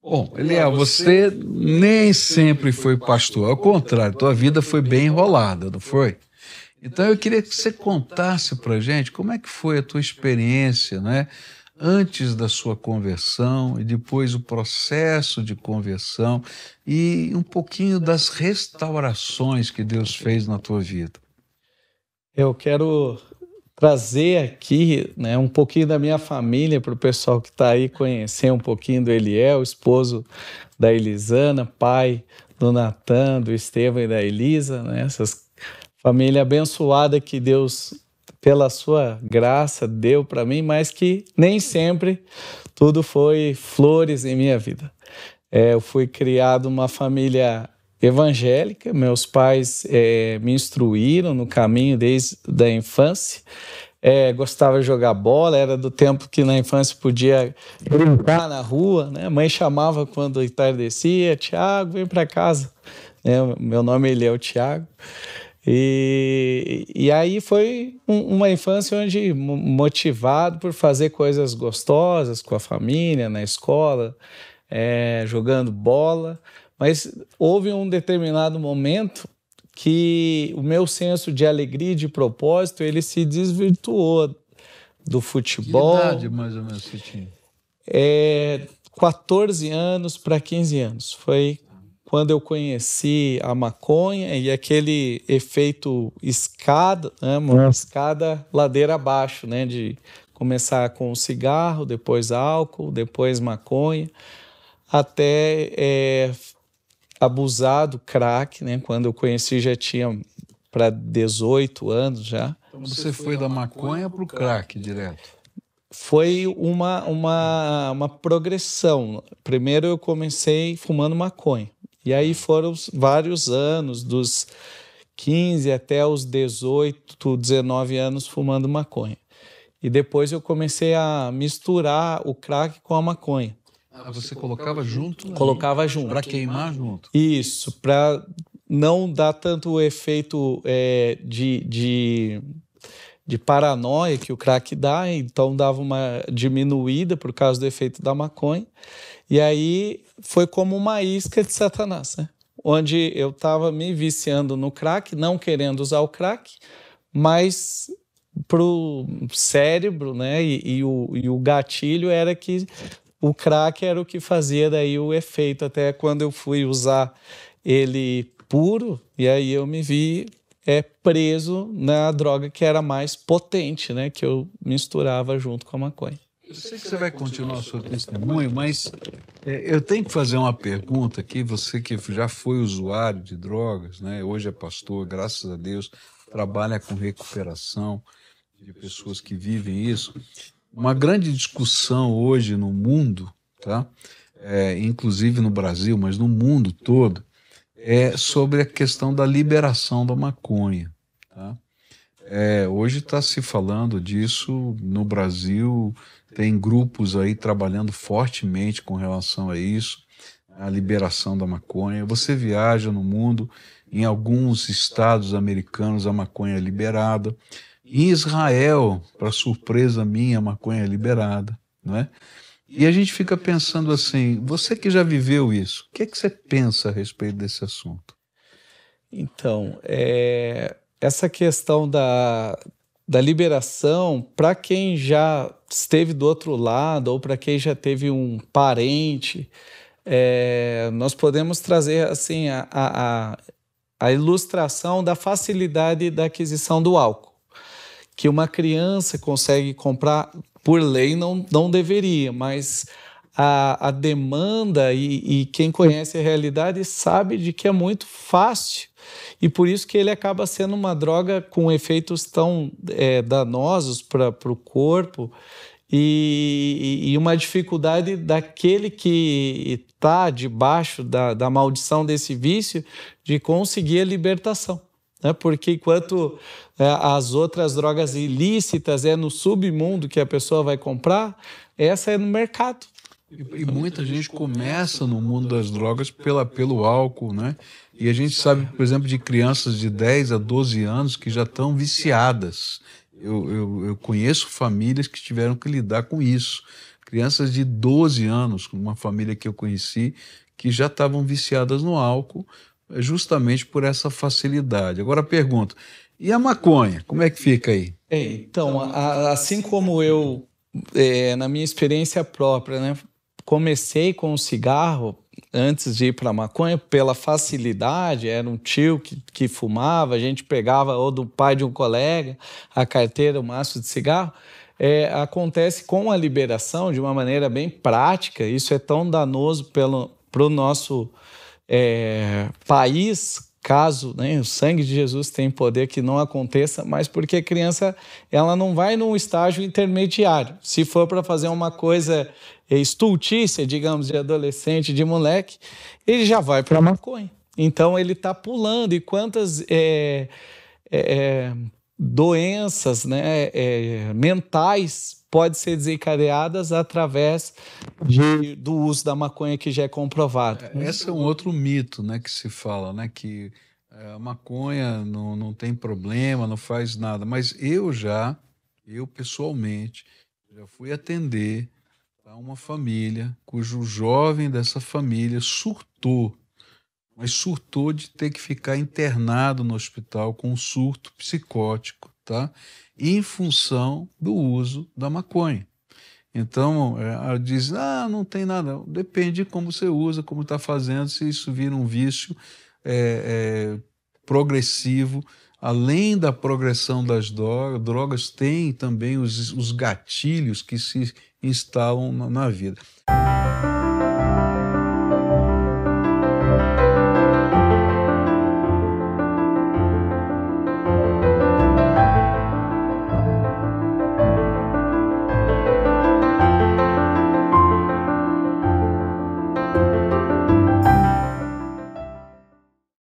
Bom, Eliel, você nem sempre foi pastor, ao contrário, tua vida foi bem enrolada, não foi? Então eu queria que você contasse para gente como é que foi a tua experiência, né? Antes da sua conversão e depois o processo de conversão e um pouquinho das restaurações que Deus fez na tua vida. Eu quero trazer aqui, né, um pouquinho da minha família para o pessoal que está aí conhecer um pouquinho do Eliel, esposo da Elisana, pai do Natan, do Estevão e da Elisa, né, essas família abençoada que Deus, pela sua graça, deu para mim, mas que nem sempre tudo foi flores em minha vida. Eu fui criado numa família evangélica, meus pais me instruíram no caminho desde a infância. Gostava de jogar bola, era do tempo que na infância podia brincar na rua, né? A mãe chamava quando entardecia: Tiago, vem para casa. Meu nome ele é o Tiago. E aí foi uma infância onde, motivado por fazer coisas gostosas com a família, na escola, jogando bola, mas houve um determinado momento que o meu senso de alegria e de propósito ele se desvirtuou do futebol. Que idade mais ou menos você tinha? 14 anos para 15 anos. Foi quando eu conheci a maconha e aquele efeito escada, né, uma escada ladeira abaixo, né, de começar com o cigarro, depois álcool, depois maconha, até abusar do crack, né? Quando eu conheci já tinha para 18 anos já. Então você foi da maconha para o crack direto? Foi uma progressão. Primeiro eu comecei fumando maconha. E aí foram vários anos, dos 15 até os 18, 19 anos fumando maconha. E depois eu comecei a misturar o crack com a maconha. Você colocava junto? Colocava junto. Para queimar junto? Isso, para não dar tanto o efeito de paranoia que o crack dá, então dava uma diminuída por causa do efeito da maconha. E aí foi como uma isca de Satanás, né? Onde eu estava me viciando no crack, não querendo usar o crack, mas para o cérebro, né? E o gatilho era que o crack era o que fazia daí o efeito, até quando eu fui usar ele puro, e aí eu me vi preso na droga que era mais potente, né? Que eu misturava junto com a maconha. Eu sei que você vai continuar o seu testemunho, mas eu tenho que fazer uma pergunta aqui. Você que já foi usuário de drogas, né? Hoje é pastor, graças a Deus, trabalha com recuperação de pessoas que vivem isso. Uma grande discussão hoje no mundo, tá? Inclusive no Brasil, mas no mundo todo, é sobre a questão da liberação da maconha, tá? Hoje está se falando disso no Brasil, tem grupos aí trabalhando fortemente com relação a isso, a liberação da maconha. Você viaja no mundo, em alguns estados americanos a maconha é liberada. Em Israel, para surpresa minha, a maconha é liberada, não é? E a gente fica pensando assim, você que já viveu isso, o que é que você pensa a respeito desse assunto? Então, essa questão da liberação, para quem já esteve do outro lado ou para quem já teve um parente, nós podemos trazer assim a ilustração da facilidade da aquisição do álcool, que uma criança consegue comprar, por lei não deveria, mas a demanda e quem conhece a realidade sabe de que é muito fácil, e por isso que ele acaba sendo uma droga com efeitos tão danosos para o corpo, e uma dificuldade daquele que está debaixo da maldição desse vício de conseguir a libertação, né? Porque enquanto as outras drogas ilícitas é no submundo que a pessoa vai comprar, essa é no mercado. E muita gente começa no mundo das drogas pelo álcool, né? E a gente sabe, por exemplo, de crianças de 10 a 12 anos que já estão viciadas. Eu conheço famílias que tiveram que lidar com isso. crianças de 12 anos, uma família que eu conheci, que já estavam viciadas no álcool, justamente por essa facilidade. Agora pergunto, e a maconha, como é que fica aí? Então, assim como eu, na minha experiência própria, né, comecei com o cigarro antes de ir para a maconha pela facilidade, era um tio que fumava, a gente pegava ou do pai de um colega a carteira, o maço de cigarro. Acontece com a liberação de uma maneira bem prática, isso é tão danoso para o nosso país, caso, né, o sangue de Jesus tem poder que não aconteça, mas porque a criança ela não vai num estágio intermediário. Se for para fazer uma coisa estultícia, digamos, de adolescente, de moleque, ele já vai para a maconha. Então ele está pulando. E quantas doenças, né, mentais podem ser desencadeadas através do uso da maconha, que já é comprovado. Esse é um outro mito, né, que se fala, né, que a maconha não tem problema, não faz nada. Mas eu pessoalmente, já fui atender a uma família cujo jovem dessa família surtou, mas surtou de ter que ficar internado no hospital com um surto psicótico, tá? Em função do uso da maconha. Então, diz, não tem nada. Depende de como você usa, como está fazendo, se isso vira um vício progressivo. Além da progressão das drogas, tem também os gatilhos que se instalam na vida.